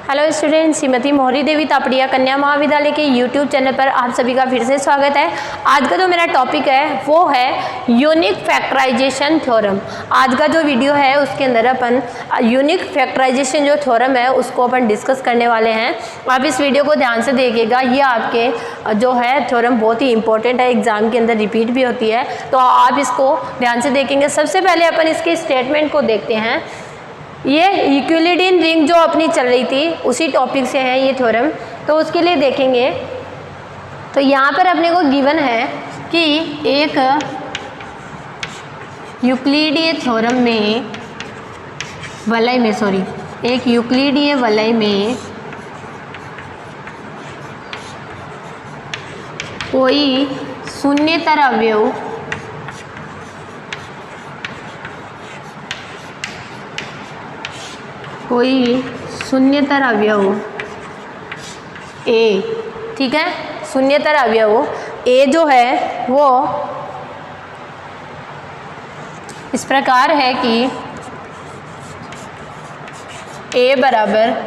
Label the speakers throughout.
Speaker 1: Hello student, Shrimati मोहरी देवी तापड़िया कन्या महाविद्यालय के यूट्यूब चैनल पर आप सभी का फिर से स्वागत है। आज का जो मेरा टॉपिक है वो है यूनिक फैक्टराइजेशन थ्योरम। आज का जो वीडियो है उसके अंदर अपन यूनिक फैक्टराइजेशन जो थ्योरम है उसको अपन डिस्कस करने वाले हैं। आप इस वीडियो को ध्यान से देखिएगा, ये आपके जो है थ्योरम बहुत ही इंपॉर्टेंट है, एग्जाम के अंदर रिपीट भी होती है, तो आप इसको ध्यान से देखेंगे। सबसे पहले अपन इसके स्टेटमेंट को देखते हैं। ये यूक्लिडियन रिंग जो अपनी चल रही थी उसी टॉपिक से है ये थ्योरम, तो उसके लिए देखेंगे तो यहाँ पर अपने को गिवन है कि एक यूक्लिडीय थ्योरम में वलय में एक यूक्लिडीय वलय में कोई शून्येतर अवयव ए, ठीक है, शून्येतर अवयव ए जो है वो इस प्रकार है कि ए बराबर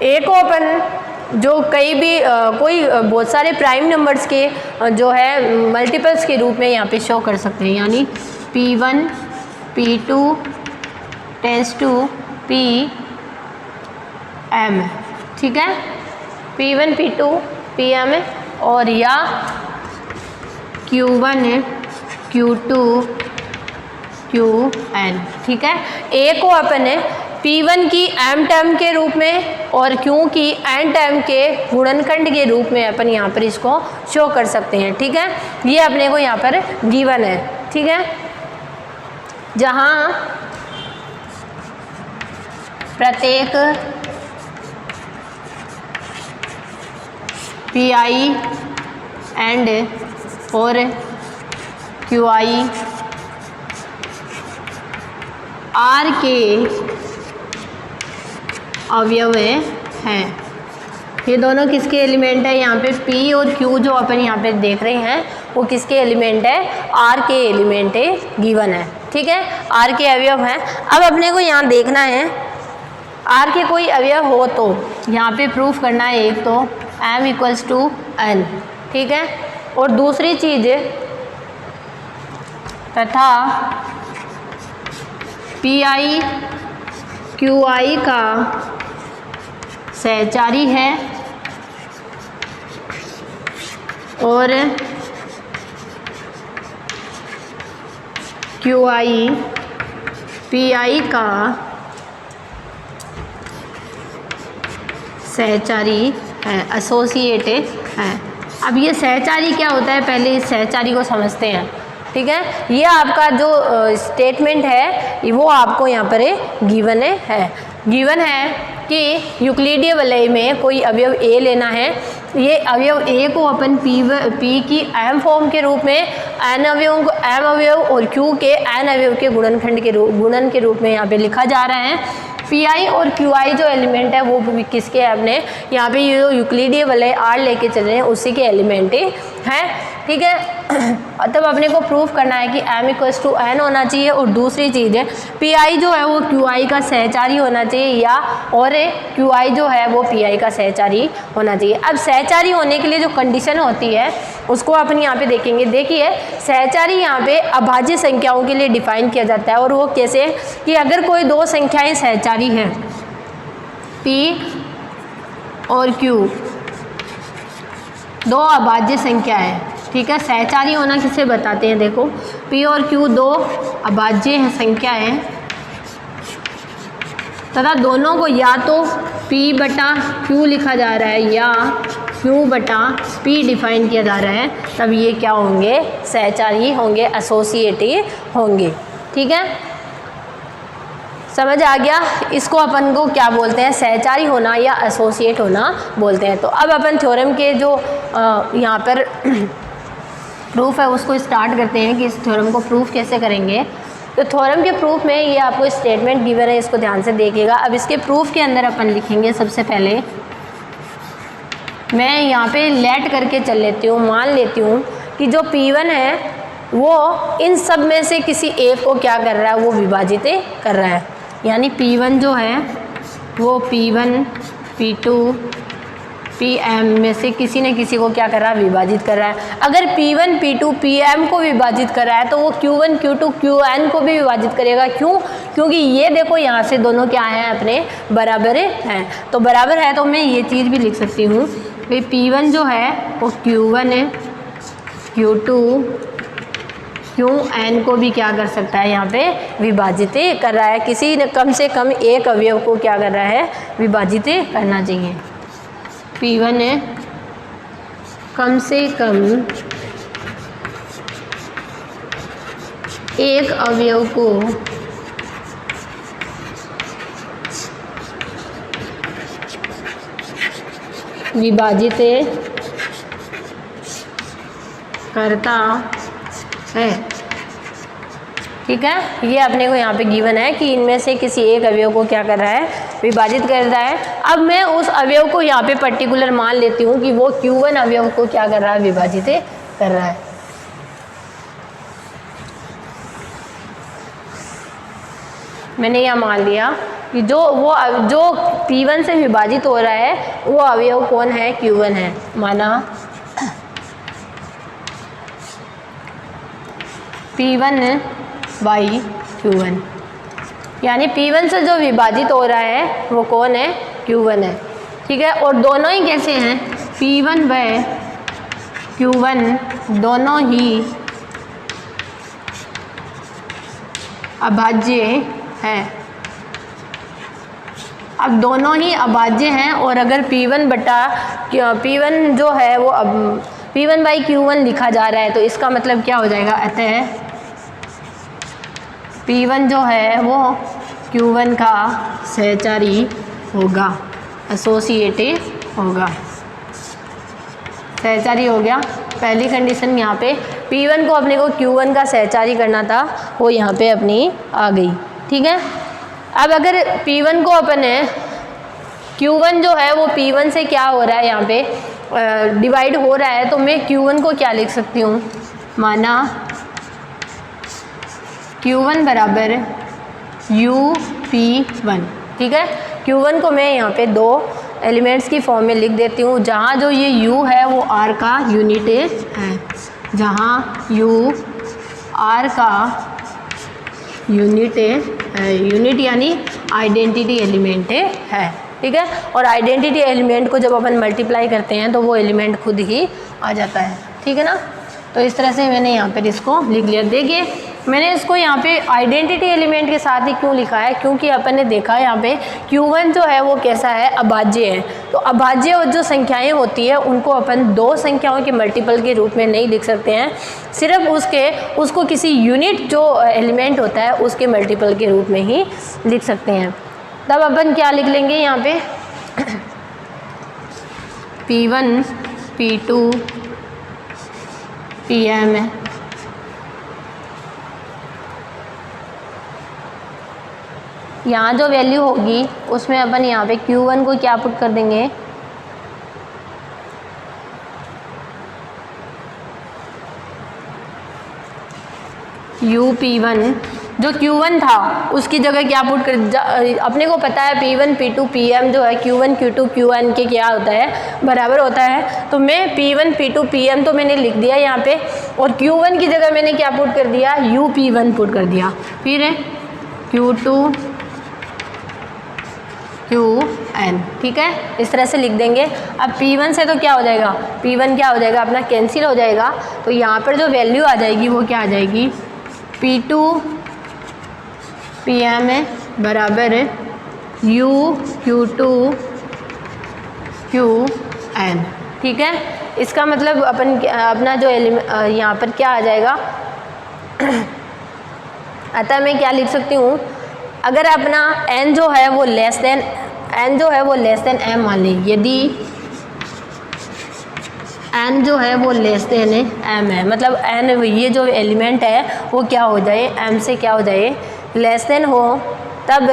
Speaker 1: ए को अपन जो कई भी कोई बहुत सारे प्राइम नंबर्स के जो है मल्टीपल्स के रूप में यहाँ पे शो कर सकते हैं, यानी P1 P2 tense to Pm, ठीक है, P1 P2 Pm और या Q1 Q2 Qn, ठीक है। ए को अपन P1 की m टर्म के रूप में और Q की n टर्म के गुणनखंड के रूप में अपन यहाँ पर इसको शो कर सकते हैं, ठीक है। ये अपने को यहाँ पर गिवन है, ठीक है, जहाँ प्रत्येक Pi एंड और Qi R के अवयव हैं। ये दोनों किसके एलिमेंट है? यहाँ पे P और Q जो अपन यहाँ पे देख रहे हैं वो किसके एलिमेंट है? R के एलिमेंट गिवन है, ठीक है, R के अवयव हैं। अब अपने को यहाँ देखना है R के कोई अवयव हो तो यहाँ पे प्रूफ करना है, एक तो m इक्वल्स टू n, ठीक है, और दूसरी चीज तथा Pi Qi का सहचारी है और Qi Pi का सहचारी है, एसोसिएट है। अब ये सहचारी क्या होता है, पहले इस सहचारी को समझते हैं, ठीक है। ये आपका जो स्टेटमेंट है वो आपको यहाँ पर गिवन है। गिवन है कि यूक्लिडीय वलय में कोई अवयव ए लेना है। ये अवयव ए को अपन P की m फॉर्म के रूप में n अवयवों को m अवयव और Q के n अवयव के गुणन के रूप में यहाँ पे लिखा जा रहा है। Pi और Qi जो एलिमेंट है वो भी किसके है? अपने यहाँ पे ये जो यूक्लिडीय वलय R लेके चल रहे हैं उसी के एलिमेंट हैं, ठीक है। तब अपने को प्रूफ करना है कि m इक्वल्स टू n होना चाहिए और दूसरी चीज़ है Pi जो है वो Qi का सहचारी होना चाहिए या और Qi जो है वो Pi का सहचारी होना चाहिए। अब सहचारी होने के लिए जो कंडीशन होती है उसको अपन यहाँ पे देखेंगे। देखिए, सहचारी यहाँ पे अभाज्य संख्याओं के लिए डिफाइन किया जाता है, और वो कैसे कि अगर कोई दो संख्याएं सहचारी हैं P और Q, दो अभाज्य संख्या है, ठीक है। सहचारी होना किसे बताते हैं? देखो, P और Q दो अभाज्य संख्या है तथा दोनों को या तो P बटा Q लिखा जा रहा है या Q बटा P डिफाइन किया जा रहा है, तब ये क्या होंगे? सहचारी होंगे, एसोसिएटिव होंगे, ठीक है। समझ आ गया? इसको अपन को क्या बोलते हैं? सहचारी होना या एसोसिएट होना बोलते हैं। तो अब अपन थ्योरम के जो यहाँ पर प्रूफ है उसको स्टार्ट करते हैं कि इस थ्योरम को प्रूफ कैसे करेंगे। तो थ्योरम के प्रूफ में ये आपको स्टेटमेंट गिवन है, इसको ध्यान से देखिएगा। अब इसके प्रूफ के अंदर अपन लिखेंगे, सबसे पहले मैं यहाँ पे लेट करके चल लेती हूँ, मान लेती हूँ कि जो P1 है वो इन सब में से किसी एक को क्या कर रहा है, वो विभाजित कर रहा है। यानी P1 जो है वो P1 P2 PM में से किसी न किसी को क्या कर रहा है, विभाजित कर रहा है। अगर P1 P2 PM को विभाजित कर रहा है तो वो Q1 Q2 QN को भी विभाजित करेगा। क्यों? क्योंकि ये देखो यहाँ से दोनों क्या हैं, अपने बराबर हैं। तो बराबर है तो मैं ये चीज़ भी लिख सकती हूँ कि P1 जो है वो Q1 है, Q2 QN को भी क्या कर सकता है, यहाँ पे विभाजित कर रहा है। किसी न कम से कम एक अवयव को क्या कर रहा है, विभाजित करना चाहिए। P1 है कम से कम एक अवयव को विभाजित करता है। ठीक है, ये अपने को यहाँ पे गिवन है कि इनमें से किसी एक अवयव को क्या कर रहा है, विभाजित कर रहा है। अब मैं उस अवयव को यहाँ पे पर्टिकुलर मान लेती हूँ कि वो Q1 अवयव को क्या कर रहा है, विभाजित कर रहा है। मैंने यह मान लिया कि जो P1 से विभाजित हो रहा है वो अवयव कौन है, Q1 है। माना P1 बाई Q1, यानी P1 से जो विभाजित हो रहा है वो कौन है, Q1 है। ठीक है, और दोनों ही कैसे हैं, P1 बाय Q1 दोनों ही अभाज्य हैं। अब दोनों ही अभाज्य हैं और अगर P1 जो है वो अब P1 बाई Q1 लिखा जा रहा है तो इसका मतलब क्या हो जाएगा, अतः P1 जो है वो Q1 का सहचारी होगा, एसोसिएटिव होगा। सहचारी हो गया। पहली कंडीशन यहाँ पे P1 को अपने को Q1 का सहचारी करना था, वो यहाँ पे अपनी आ गई। ठीक है, अब अगर P1 को अपन Q1 जो है वो P1 से क्या हो रहा है, यहाँ पे डिवाइड हो रहा है, तो मैं Q1 को क्या लिख सकती हूँ, माना Q1 बराबर UP1। ठीक है, Q1 को मैं यहाँ पे दो एलिमेंट्स की फॉर्म में लिख देती हूँ, जहाँ जो ये U है वो R का यूनिट है, जहाँ U R का यूनिट है, यूनिट यानी आइडेंटिटी एलिमेंट है। ठीक है, और आइडेंटिटी एलिमेंट को जब अपन मल्टीप्लाई करते हैं तो वो एलिमेंट खुद ही आ जाता है। ठीक है ना, तो इस तरह से मैंने यहाँ पर इसको लिख लिया। देखिए मैंने इसको यहाँ पे आइडेंटिटी एलिमेंट के साथ ही क्यों लिखा है, क्योंकि अपन ने देखा यहाँ पे Q1 जो है वो कैसा है, अभाज्य है। तो अभाज्य जो संख्याएं होती है उनको अपन दो संख्याओं के मल्टीपल के रूप में नहीं लिख सकते हैं, सिर्फ उसको किसी यूनिट जो एलिमेंट होता है उसके मल्टीपल के रूप में ही लिख सकते हैं। तब अपन क्या लिख लेंगे यहाँ पे P1 P2 PM है। यहाँ जो वैल्यू होगी उसमें अपन यहाँ पे Q1 को क्या पुट कर देंगे, UP1। जो Q1 था उसकी जगह क्या पुट कर, अपने को पता है P1 P2 PM जो है Q1 Q2 QN के क्या होता है, बराबर होता है। तो मैं P1 P2 PM तो मैंने लिख दिया यहाँ पे, और Q1 की जगह मैंने क्या पुट कर दिया, UP1 पुट कर दिया। फिर Q2 QN। ठीक है, इस तरह से लिख देंगे। अब P1 से तो क्या हो जाएगा, P1 क्या हो जाएगा, अपना कैंसिल हो जाएगा। तो यहाँ पर जो वैल्यू आ जाएगी वो क्या आ जाएगी, P2 PM बराबर UQ2 QN। ठीक है, इसका मतलब अपना जो यहाँ पर क्या आ जाएगा, अतः मैं क्या लिख सकती हूँ, अगर अपना n जो है वो लेस देन m मान लें, यदि n जो है वो लेस देन m है, मतलब n ये जो एलिमेंट है वो क्या हो जाए, m से क्या हो जाए, लेस देन हो, तब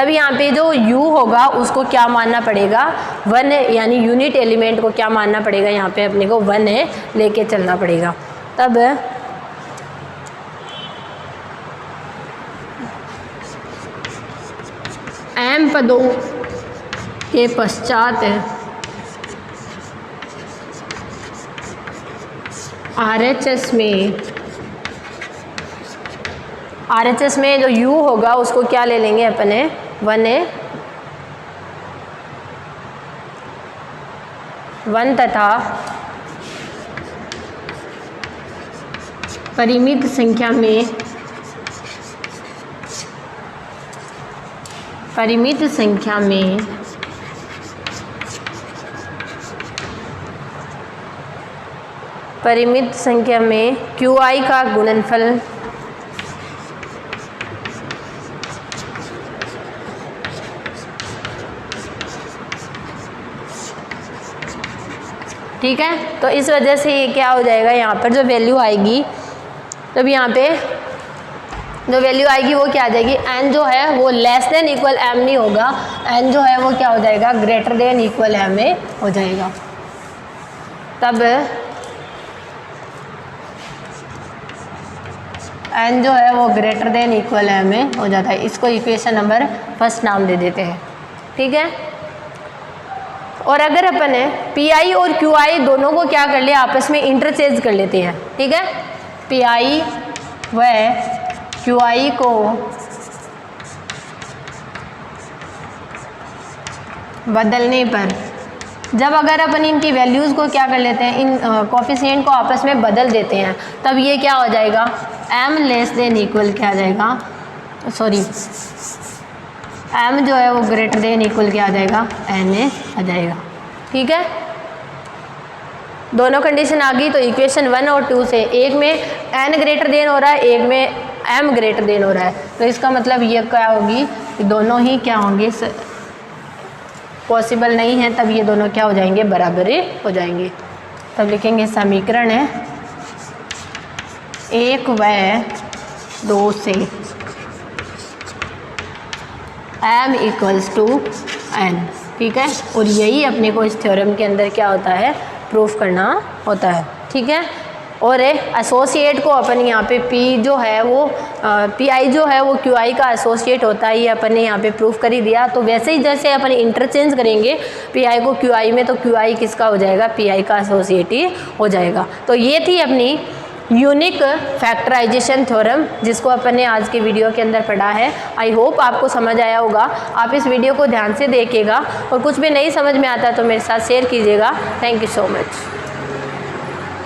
Speaker 1: यहाँ पे जो u होगा उसको क्या मानना पड़ेगा, 1, यानी यूनिट एलिमेंट को क्या मानना पड़ेगा, यहाँ पे अपने को 1 लेके चलना पड़ेगा। तब m पदों के पश्चात RHS में जो u होगा उसको क्या ले लेंगे अपने 1a 1 तथा परिमित संख्या में QI का गुणनफल ठीक है। तो इस वजह से ये क्या हो जाएगा, यहाँ पर जो वैल्यू आएगी, तब यहाँ पे जो वैल्यू आएगी वो क्या आ जाएगी, n जो है वो लेस देन इक्वल m नहीं होगा, n जो है वो क्या हो जाएगा, ग्रेटर देन इक्वल m में हो जाएगा। तब n जो है वो ग्रेटर देन इक्वल m में हो जाता है। इसको इक्वेशन नंबर फर्स्ट नाम दे देते हैं, ठीक है। और अगर अपन PI और QI दोनों को क्या कर ले, आपस में इंटरचेंज कर लेते हैं, ठीक है। PI व QI को बदलने पर, जब अगर अपन इनकी वैल्यूज़ को क्या कर लेते हैं, इन कोफिशिएंट को आपस में बदल देते हैं, तब ये क्या हो जाएगा, m लेस देन इक्वल क्या आ जाएगा, सॉरी m जो है वो ग्रेटर देन इक्वल क्या आ जाएगा, na आ जाएगा, ठीक है। दोनों कंडीशन आ गई। तो इक्वेशन 1 और 2 से, एक में n ग्रेटर देन हो रहा है, एक में m ग्रेटर देन हो रहा है, तो इसका मतलब ये क्या होगी कि दोनों ही क्या होंगे, पॉसिबल नहीं है, तब ये दोनों क्या हो जाएंगे, बराबर हो जाएंगे। तब लिखेंगे समीकरण है 1 व 2 से m इक्वल्स टू n, ठीक है। और यही अपने को इस थ्योरम के अंदर क्या होता है, प्रूफ करना होता है, ठीक है। और एसोसिएट को अपन यहाँ पे P जो है वो PI जो है वो QI का एसोसिएट होता है, ये अपन ने यहाँ पे प्रूफ कर ही दिया। तो वैसे ही जैसे अपन इंटरचेंज करेंगे PI को QI में, तो QI किसका हो जाएगा, PI का एसोसिएट ही हो जाएगा। तो ये थी अपनी यूनिक फैक्टराइजेशन थ्योरम, जिसको अपन ने आज के वीडियो के अंदर पढ़ा है। आई होप आपको समझ आया होगा। आप इस वीडियो को ध्यान से देखिएगा और कुछ भी नहीं समझ में आता तो मेरे साथ शेयर कीजिएगा। Thank you so much.